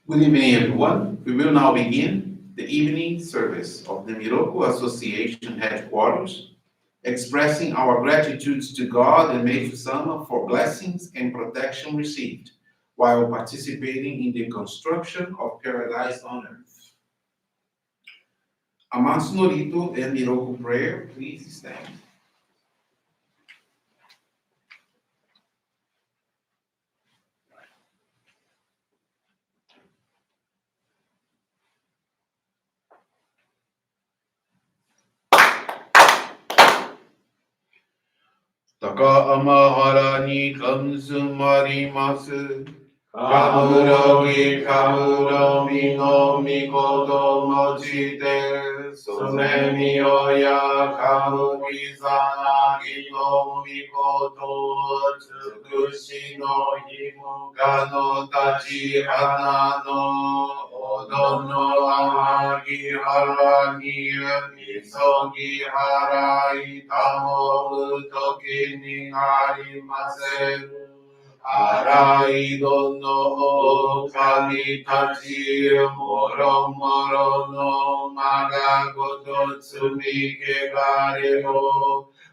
Good evening, everyone. We will now begin the evening service of the Miroku Association headquarters, expressing our gratitude to God and Meishu-sama for blessings and protection received while participating in the construction of paradise on earth. Amatsu-Norito and Miroku Prayer, please stand. Taka amahara ni kamsumarimasu. Kamurogi kamuromi no mikoto mochite. Suzemi oya kamuri sanagi no mikoto. Tsukushi no himuka no tachi hana no. Odo no amagi haragi. Misogi harai tamo utoki ni harimasen. Arai dono kami tachi moro moro no maga goto tsumi kegare o.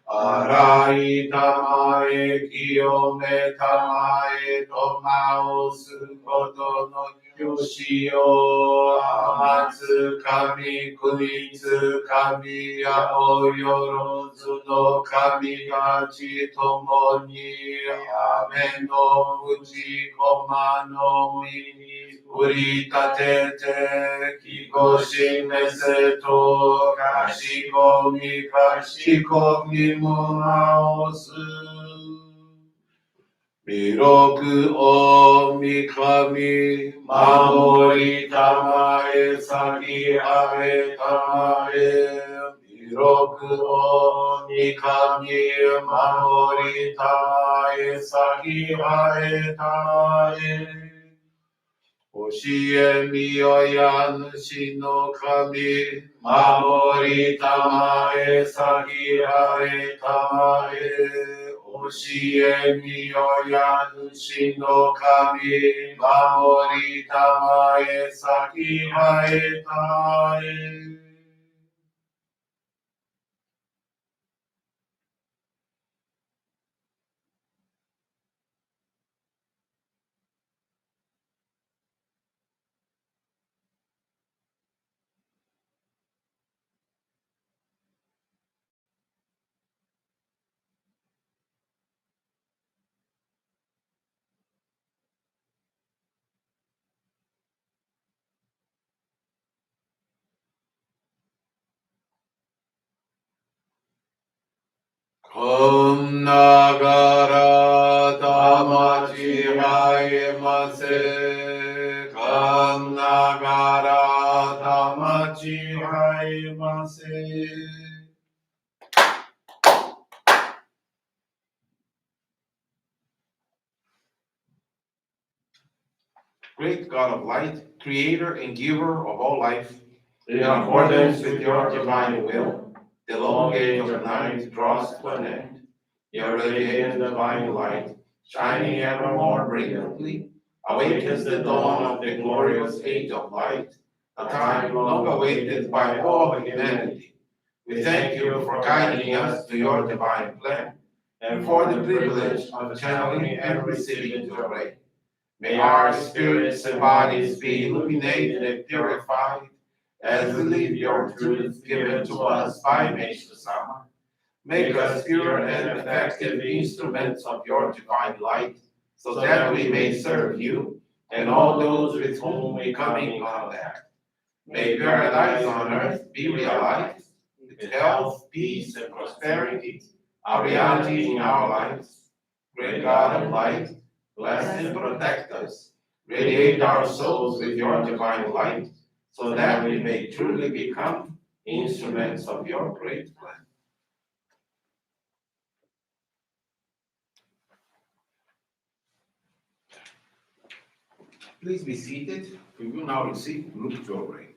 Arai tamae kiyome tamae tomao sukoto no yoshio. Amatsu kami kunitsu kami yao yorozu no kami gachi tomo ni. Amen no fuji koma no mi. Urita tete kikoshi meseto kashiko mi munaosu. Miroku o mikami mamori tamae saki ae tamae. Miroku o mikami mamori tamae saki ae tamae. Oshie miyoya nushi no kami mamori tamae saki ae tamae. Oshie miyoya nushi no kami mamori tamae saki ae tamae. Kom nagara tamachi haemase. Kom nagara tamachi haemase. Great God of light, creator and giver of all life, in accordance with your divine will, the long age of night draws to an end. Your radiant divine light, shining ever more brilliantly, awakens the dawn of the glorious age of light, a time long awaited by all humanity. We thank you for guiding us to your divine plan, and for the privilege of channeling and receiving Johrei. May our spirits and bodies be illuminated and purified as we live your truth given to us by Meishu-sama. Make us pure and effective instruments of your divine light, so that we may serve you and all those with whom we come in contact. May paradise on earth be realized, the with health, peace, and prosperity, a reality in our lives. Great God of light, bless and protect us. Radiate our souls with your divine light, so that we may truly become instruments of your great plan. Please be seated. We will now receive group Johrei.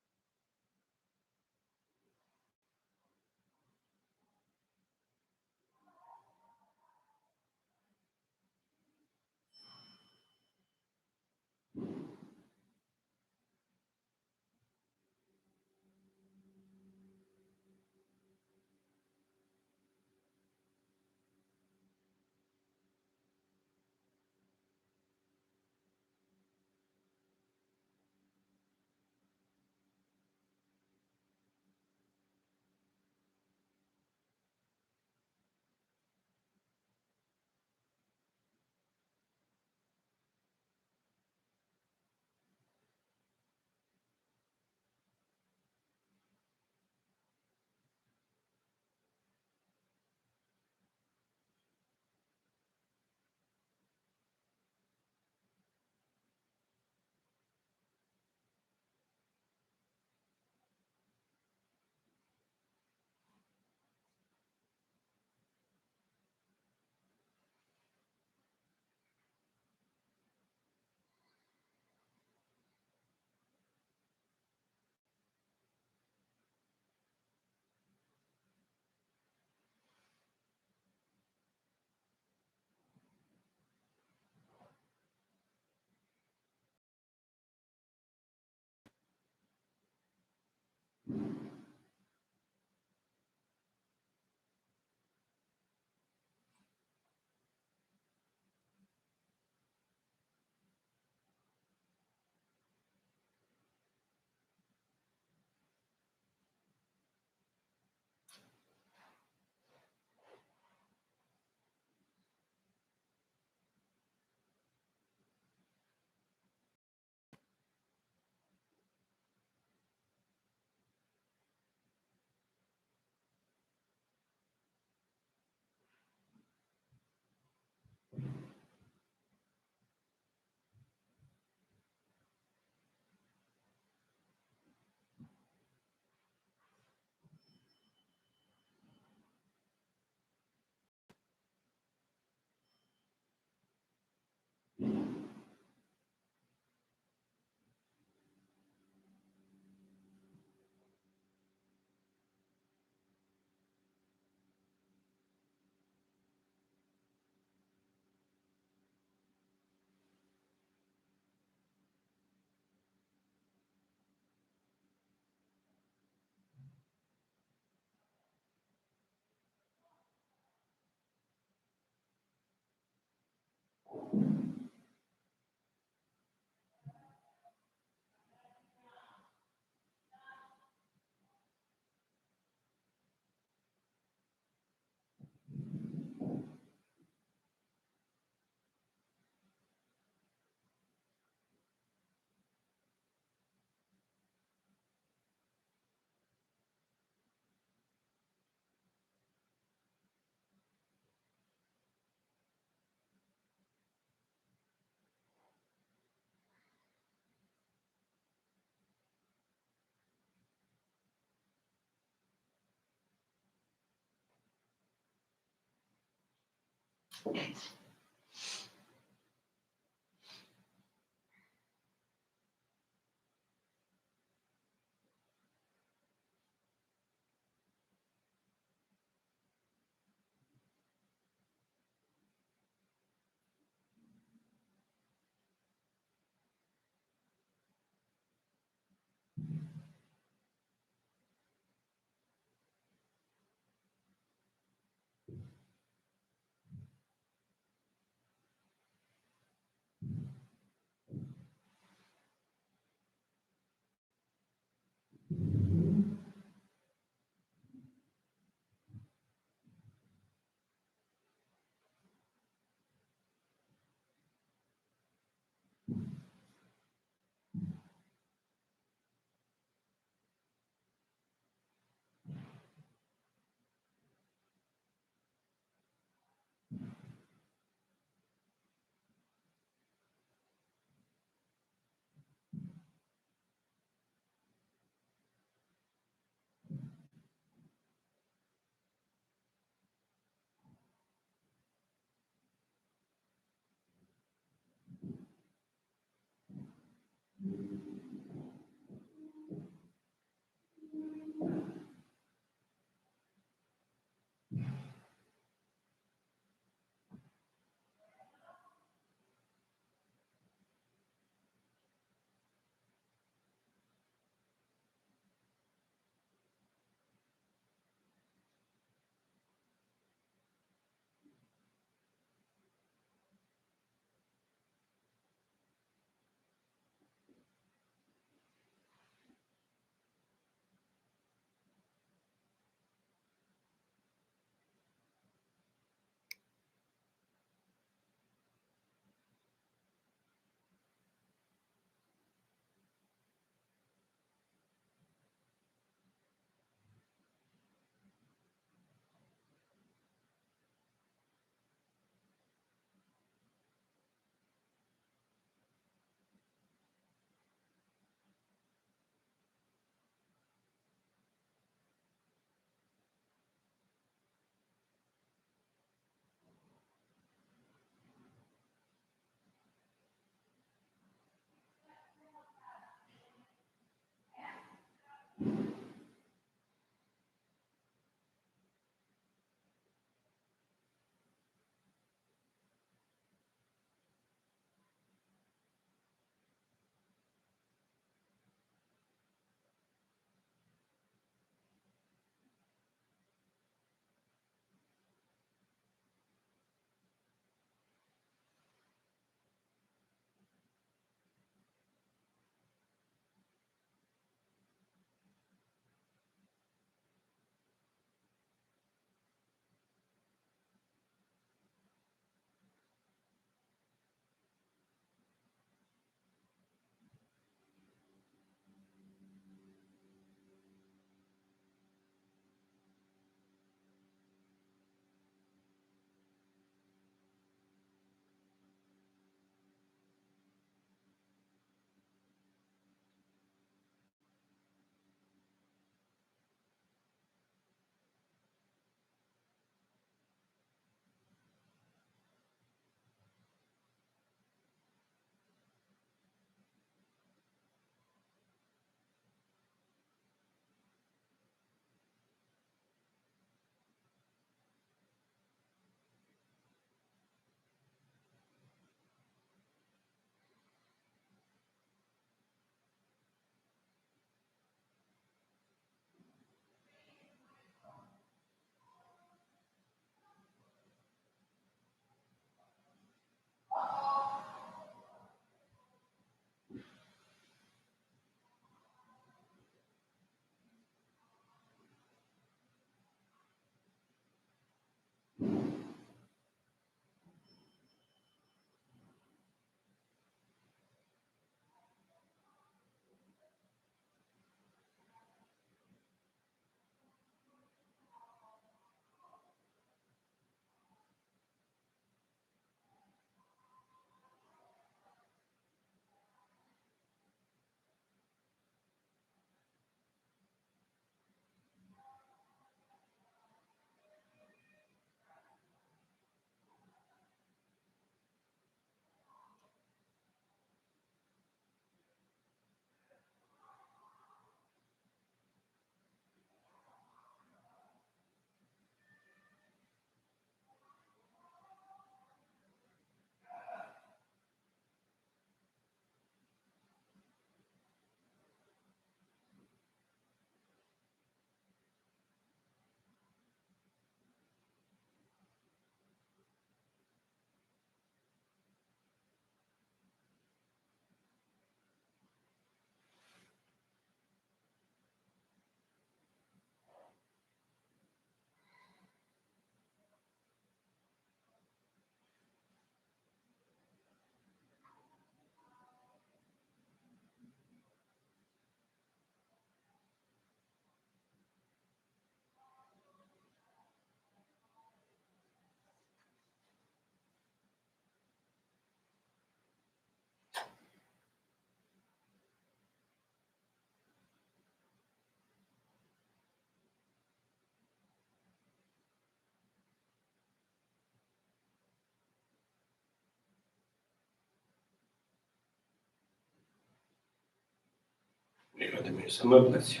Meishu-sama, bless you.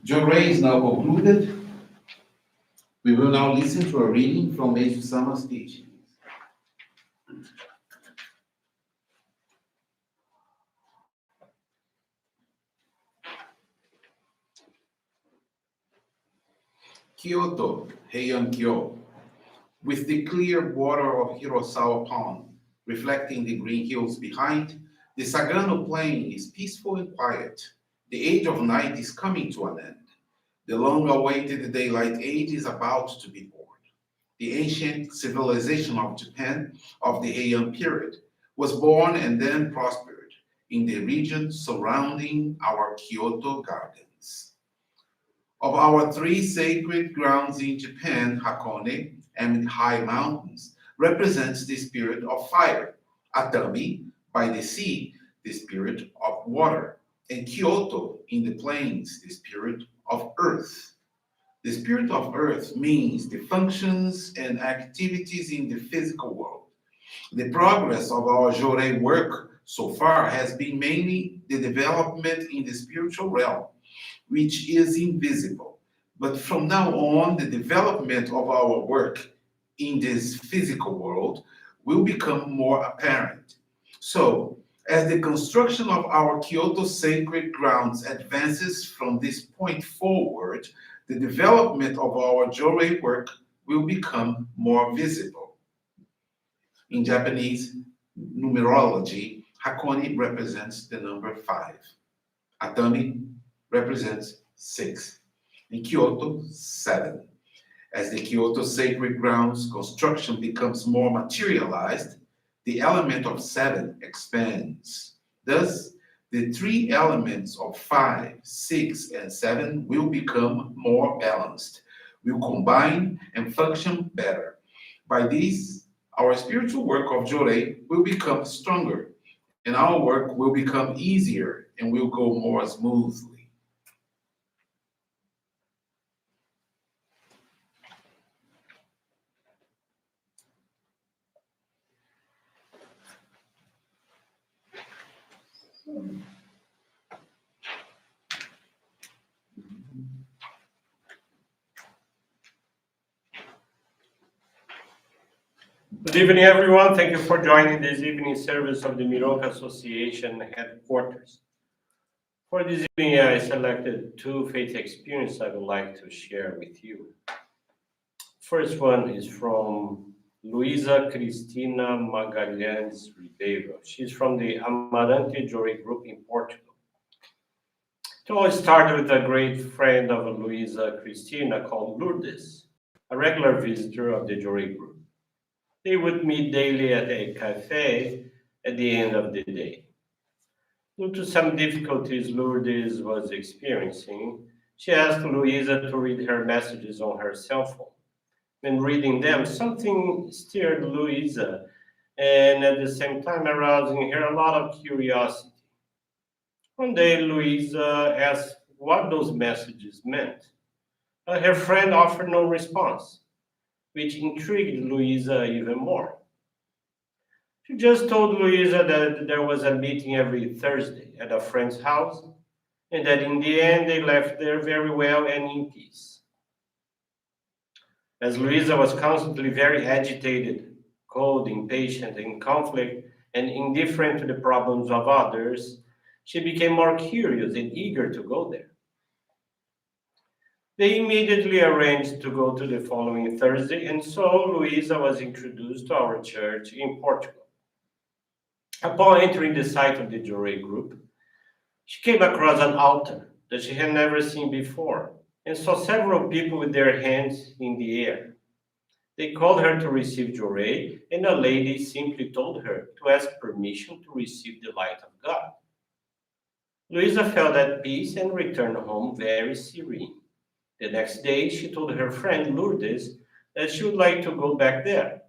Johrei is now concluded. We will now listen to a reading from Meishu-sama's teaching. Kyoto, Heian-kyo, with the clear border of Hirasawa Pond reflecting the green hills behind, the Sagano Plain is peaceful and quiet. The age of night is coming to an end. The long-awaited daylight age is about to be born. The ancient civilization of Japan of the Heian period was born and then prospered in the region surrounding our Kyoto gardens. Of our three sacred grounds in Japan, Hakone and high mountains represents the spirit of fire, Atami by the sea, the spirit of water, and Kyoto in the plains, the spirit of earth. The spirit of earth means the functions and activities in the physical world. The progress of our Johrei work so far has been mainly the development in the spiritual realm, which is invisible. But from now on, the development of our work in this physical world will become more apparent. So, as the construction of our Kyoto sacred grounds advances from this point forward, the development of our Johrei work will become more visible. In Japanese numerology, Hakone represents the number 5. Atami represents 6. In Kyoto, 7. As the Kyoto sacred grounds construction becomes more materialized, the element of 7 expands. Thus, the three elements of 5, 6, and 7 will become more balanced, will combine and function better. By this, our spiritual work of Johrei will become stronger, and our work will become easier and will go more smoothly. Good evening, everyone. Thank you for joining this evening service of the Miroku Association headquarters. For this evening, I selected two faith experiences I would like to share with you. First one is from Luisa Cristina Magalhães Ribeiro. She's from the Amarante Johrei group in Portugal. It all started with a great friend of Luisa Cristina called Lourdes, a regular visitor of the Johrei group. They would meet daily at a cafe at the end of the day. Due to some difficulties Lourdes was experiencing, she asked Luisa to read her messages on her cell phone. When reading them, something stirred Luisa and at the same time arousing her a lot of curiosity. One day, Luisa asked what those messages meant. Her friend offered no response, which intrigued Luisa even more. She just told Luisa that there was a meeting every Thursday at a friend's house, and that in the end they left there very well and in peace. As Luisa was constantly very agitated, cold, impatient, in conflict, and indifferent to the problems of others, she became more curious and eager to go there. They immediately arranged to go to the following Thursday, and so Luisa was introduced to our church in Portugal. Upon entering the site of the Johrei group, she came across an altar that she had never seen before and saw several people with their hands in the air. They called her to receive Johrei, and a lady simply told her to ask permission to receive the light of God. Luisa felt at peace and returned home very serene. The next day, she told her friend Lourdes that she would like to go back there,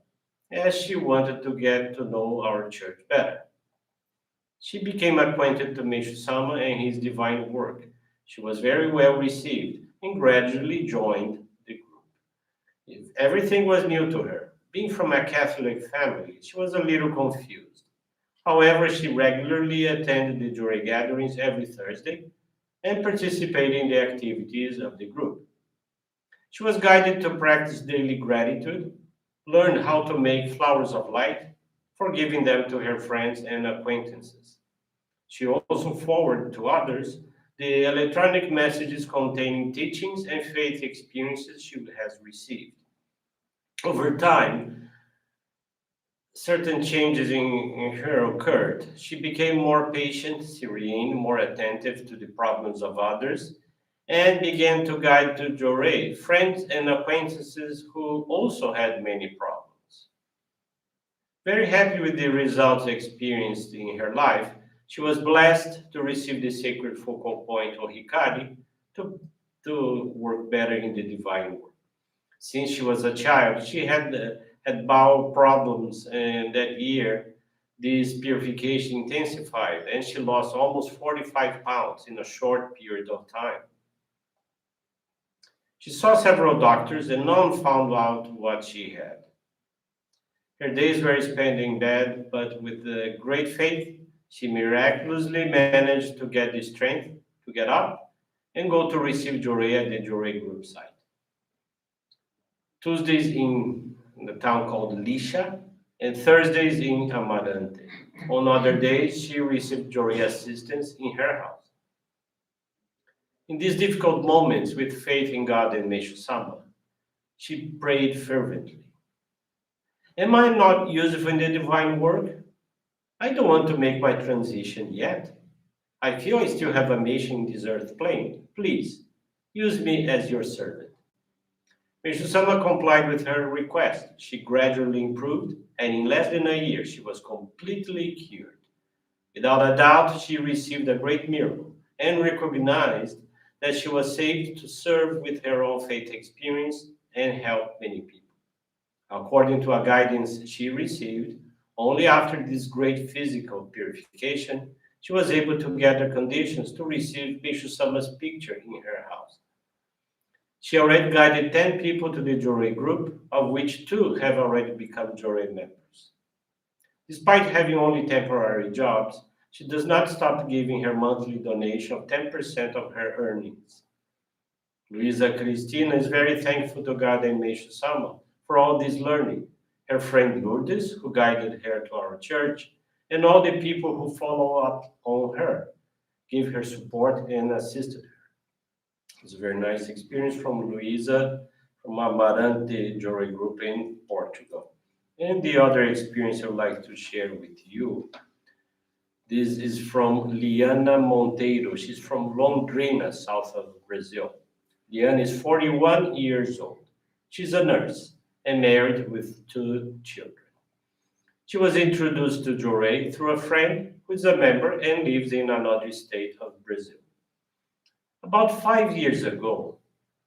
as she wanted to get to know our church better. She became acquainted to Meishu-sama and his divine work. She was very well received and gradually joined the group. Everything was new to her. Being from a Catholic family, she was a little confused. However, she regularly attended the Johrei gatherings every Thursday and participated in the activities of the group. She was guided to practice daily gratitude, learn how to make flowers of light, for giving them to her friends and acquaintances. She also forwarded to others the electronic messages containing teachings and faith experiences she has received. Over time, certain changes in her occurred. She became more patient, serene, more attentive to the problems of others, and began to guide to Johrei friends and acquaintances who also had many problems. Very happy with the results experienced in her life, she was blessed to receive the sacred focal point or Hikari to, to work better in the divine work. Since she was a child, she had bowel problems, and that year, this purification intensified, and she lost almost 45 pounds in a short period of time. She saw several doctors, and none found out what she had. Her days were spent in bed, but with great faith, she miraculously managed to get the strength to get up and go to receive Johrei at the Johrei group site. Tuesdays in the town called Lisha, and Thursdays in Amarante. On other days, she received Jory assistance in her house. In these difficult moments, with faith in God and Meishu-sama, she prayed fervently. Am I not useful in the divine work? I don't want to make my transition yet. I feel I still have a mission in this earth plane. Please, use me as your servant. Meishu-sama complied with her request. She gradually improved, and in less than a year, she was completely cured. Without a doubt, she received a great miracle and recognized that she was saved to serve with her own faith experience and help many people. According to a guidance she received, only after this great physical purification, she was able to gather conditions to receive Meishu-sama's picture in her house. She already guided 10 people to the Johrei group, of which 2 have already become Johrei members. Despite having only temporary jobs, she does not stop giving her monthly donation of 10% of her earnings. Luisa Cristina is very thankful to God and Meishu-sama for all this learning, her friend Lourdes, who guided her to our church, and all the people who follow up on her, give her support and assisted her. It's a very nice experience from Luisa from Amarante Johrei Group in Portugal. And the other experience I would like to share with you, this is from Liana Monteiro. She's from Londrina, south of Brazil. Liana is 41 years old. She's a nurse and married with 2 children. She was introduced to Johrei through a friend who is a member and lives in another state of Brazil. About 5 years ago,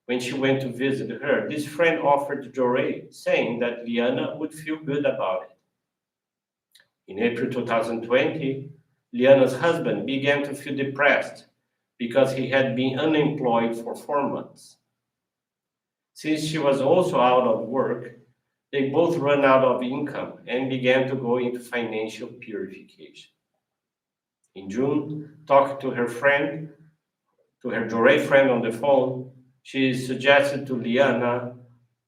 when she went to visit her, this friend offered Johrei, saying that Liana would feel good about it. In April 2020, Liana's husband began to feel depressed because he had been unemployed for 4 months. Since she was also out of work, they both ran out of income and began to go into financial purification. In June, talking to her Johrei friend on the phone, she suggested to Liana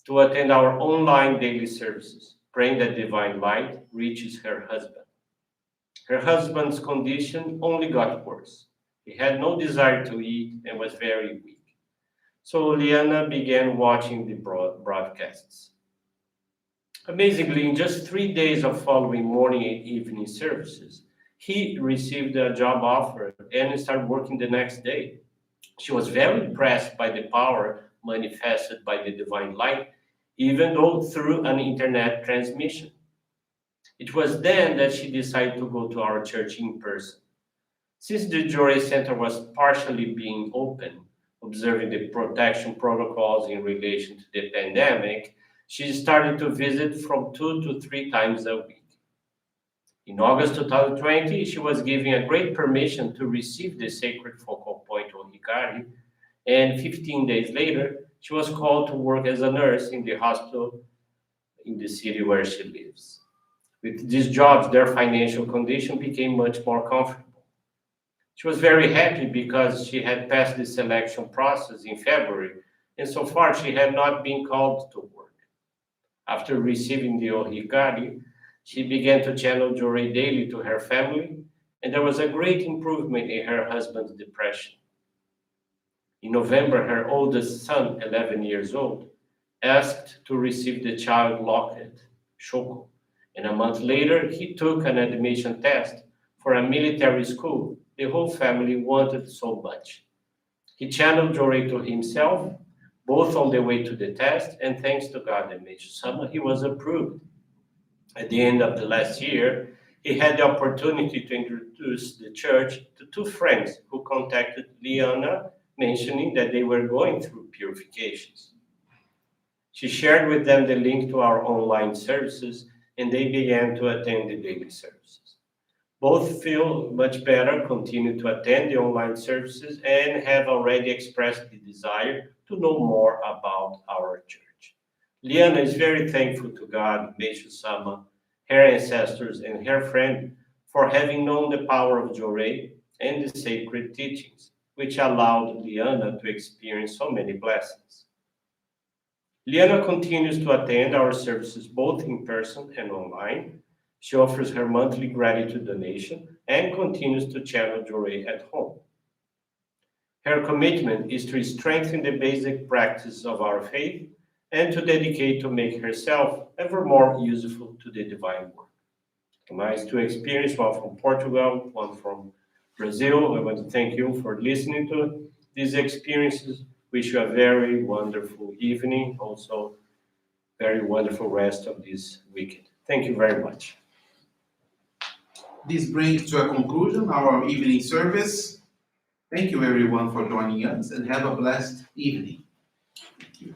to attend our online daily services, praying that divine light reaches her husband. Her husband's condition only got worse. He had no desire to eat and was very weak. So Liana began watching the broadcasts. Amazingly, in just 3 days of following morning and evening services, he received a job offer and started working the next day. She was very impressed by the power manifested by the divine light, even though through an internet transmission. It was then that she decided to go to our church in person. Since the Johrei Center was partially being open, observing the protection protocols in relation to the pandemic, she started to visit from 2 to 3 times a week. In August 2020, she was given a great permission to receive the sacred focal point on Hikari, and 15 days later, she was called to work as a nurse in the hospital in the city where she lives. With these jobs, their financial condition became much more comfortable. She was very happy because she had passed the selection process in February, and so far she had not been called to work. After receiving the ohikari, she began to channel Johrei daily to her family, and there was a great improvement in her husband's depression. In November, her oldest son, 11 years old, asked to receive the child locket, Shoko, and a month later, he took an admission test for a military school the whole family wanted so much. He channeled Johrei to himself, both on the way to the test, and thanks to God and Meishu-sama, he was approved. At the end of the last year, he had the opportunity to introduce the church to two friends who contacted Liana, mentioning that they were going through purifications. She shared with them the link to our online services, and they began to attend the daily services. Both feel much better, continue to attend the online services, and have already expressed the desire to know more about our church. Liana is very thankful to God, Meishu-sama, her ancestors, and her friend for having known the power of Johrei and the sacred teachings, which allowed Liana to experience so many blessings. Liana continues to attend our services both in person and online. She offers her monthly gratitude donation and continues to channel Johrei at home. Her commitment is to strengthen the basic practice of our faith and to dedicate to make herself ever more useful to the divine work. Nice to experience, one from Portugal, one from Brazil. I want to thank you for listening to these experiences. Wish you a very wonderful evening, also very wonderful rest of this weekend. Thank you very much. This brings to a conclusion our evening service. Thank you everyone for joining us and have a blessed evening. Thank you.